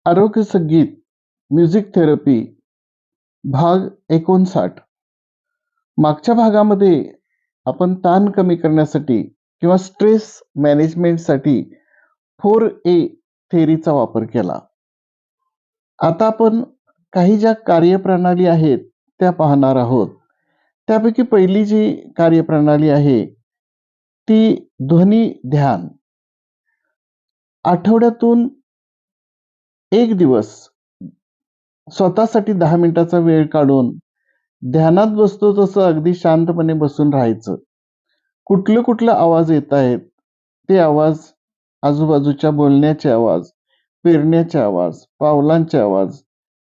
आरोग्य संगीत music therapy भाग 59. मागच्या भागामध्ये आपण ताण कमी करण्यासाठी किंवा स्ट्रेस मॅनेजमेंटसाठी 4A थेअरीचा वापर केला. आता आपण काही ज्या कार्यप्रणाली आहेत त्या पाहणार आहोत. त्यापैकी पहिली जी कार्यप्रणाली आहे ती ध्वनी ध्यान. आठवड्यातून एक दिवस स्वतःसाठी 10 मिनिटाचा वेळ काढून ध्यानात बसतो तसं अगदी शांतपणे बसून राहायचं. कुठले आवाज येत आहेत ते आवाज, आजूबाजूच्या बोलण्याचे आवाज, पेरण्याचे आवाज, पावलांचे आवाज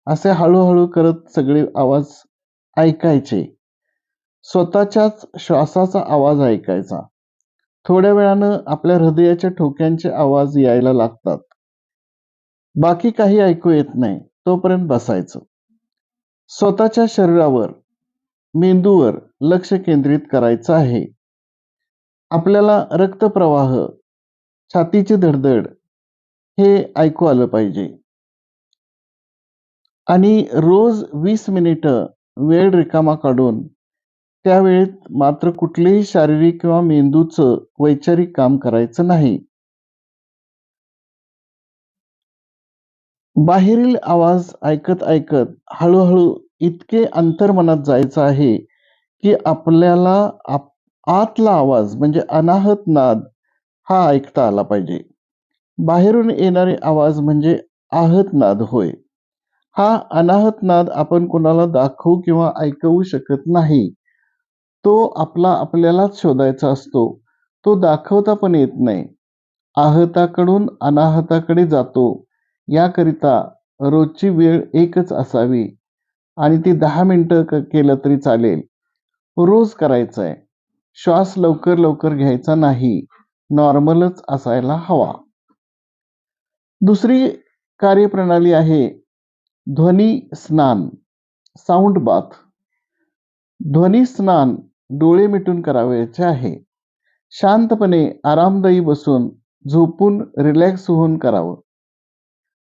असे हळूहळू करत सगळे आवाज ऐकायचे. स्वतःच्याच श्वासाचा आवाज ऐकायचा. थोड्या वेळानं आपल्या हृदयाच्या ठोक्यांचे आवाज यायला लागतात. बाकी काही ऐकू येत नाही तोपर्यंत बसायचं. स्वतःच्या शरीरावर, मेंदूवर लक्ष केंद्रित करायचं आहे. आपल्याला रक्तप्रवाह, छातीची धडधड हे ऐकू आलं पाहिजे. आणि रोज 20 मिनिटं वेळ रिकामा काढून त्या वेळेत मात्र कुठलेही शारीरिक किंवा मेंदूचं वैचारिक काम करायचं नाही. बाहेरील आवाज ऐकत ऐकत हळूहळू इतके अंतर्मनात जायचं आहे की आपल्याला आतला आवाज म्हणजे अनाहत नाद हा ऐकता आला पाहिजे. बाहेरून येणारे आवाज म्हणजे आहत नाद होय. हा अनाहत नाद आपण कोणाला दाखवू किंवा ऐकवू शकत नाही. तो आपल्यालाच शोधायचा असतो. तो दाखवता पण येत नाही. आहताकडून अनाहताकडे जातो. याकरिता रोजची वेळ एकच असावी आणि ती 10 मिनिटं केलं तरी चालेल. रोज करायचं आहे. श्वास लवकर लवकर घ्यायचा नाही. नॉर्मलच असायला हवा. दुसरी कार्यप्रणाली आहे ध्वनी स्नान, साऊंड बाथ. ध्वनी स्नान डोळे मिटून करावयाचे आहे. शांतपणे आरामदायी बसून झोपून रिलॅक्स होऊन करावं.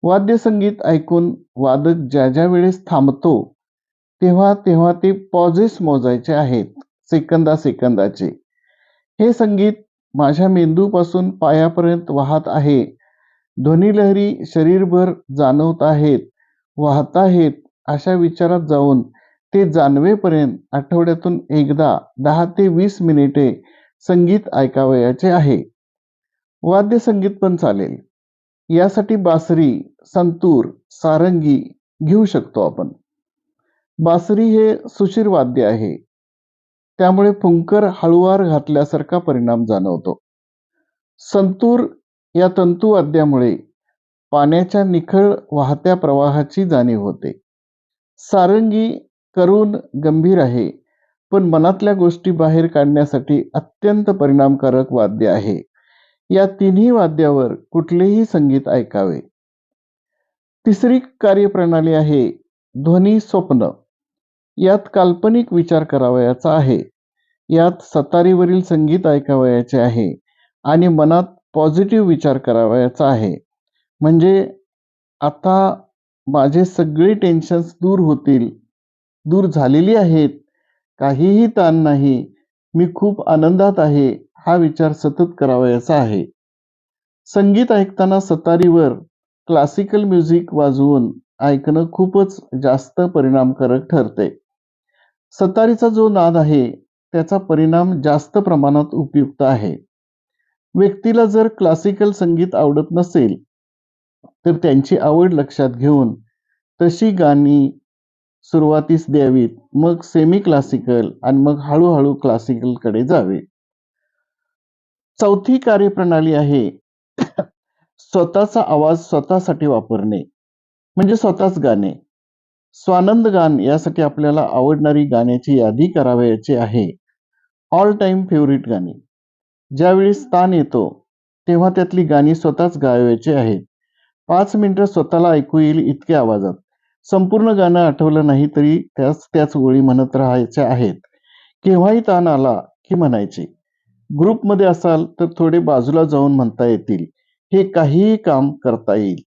वाद्यसंगीत ऐकून वादक ज्या ज्या वेळेस थांबतो तेव्हा तेव्हा ते पॉझेस मोजायचे आहेत, सेकंदाचे. हे संगीत माझ्या मेंदूपासून पायापर्यंत वाहत आहे. ध्वनिलहरी शरीरभर जाणवत आहेत, वाहत आहेत अशा विचारात जाऊन ते जाणवेपर्यंत आठवड्यातून एकदा 10 ते 20 मिनिटे संगीत ऐकावयाचे आहे. वाद्यसंगीत पण चालेल. यासाठी बासरी, संतूर, सारंगी घेऊ शकतो आपण. बासरी हे सुशीर वाद्य आहे. त्यामुळे फुंकर हळुवार घातल्यासारखा परिणाम जाणवतो. संतूर या तंतुवाद्यामुळे पाण्याच्या निखळ वाहत्या प्रवाहाची जाणीव होते. सारंगी करून गंभीर आहे, पण मनातल्या गोष्टी बाहेर काढण्यासाठी अत्यंत परिणामकारक वाद्य आहे. या तिन्ही वाद्यावर कुठलेही संगीत ऐकावे. तिसरी कार्यप्रणाली आहे ध्वनी स्वप्न. यात काल्पनिक विचार करावयाचा आहे. यात सतारीवरील संगीत ऐकावयाचे आहे आणि मनात पॉझिटिव्ह विचार करावयाचा आहे. म्हणजे आता माझे सगळे टेन्शन्स दूर होतील, दूर झालेली आहेत, काहीही ताण नाही, मी खूप आनंदात आहे हा विचार सतत करावयाचा आहे. संगीत ऐकताना सतारीवर क्लासिकल म्युझिक वाजवून ऐकणं खूपच जास्त परिणामकारक ठरते. सतारीचा जो नाद आहे त्याचा परिणाम जास्त प्रमाणात उपयुक्त आहे. व्यक्तीला जर क्लासिकल संगीत आवडत नसेल तर त्यांची आवड लक्षात घेऊन तशी गाणी सुरुवातीस द्यावीत, मग सेमी क्लासिकल आणि मग हळूहळू क्लासिकलकडे जावे. चौथी कार्यप्रणाली आहे स्वतःचा आवाज स्वतःसाठी वापरणे, म्हणजे स्वतःच गाणे. स्वानंद गान यासाठी आपल्याला आवडणारी गाण्याची यादी करावयाची आहे. ऑल टाइम फेवरेट गाणी. ज्यावेळेस ताण येतो तेव्हा त्यातली गाणी स्वतःच गायवायची आहेत. 5 मिनिटं स्वतःला ऐकू येईल इतक्या आवाजात. संपूर्ण गाणं आठवलं नाही तरी त्याच ओळी म्हणत राहायच्या आहेत. केव्हाही ताण आला की म्हणायचे. ग्रुपमध्ये असाल तर थोडे बाजूला जाऊन म्हणता येतील. हे काहीही काम करता येईल.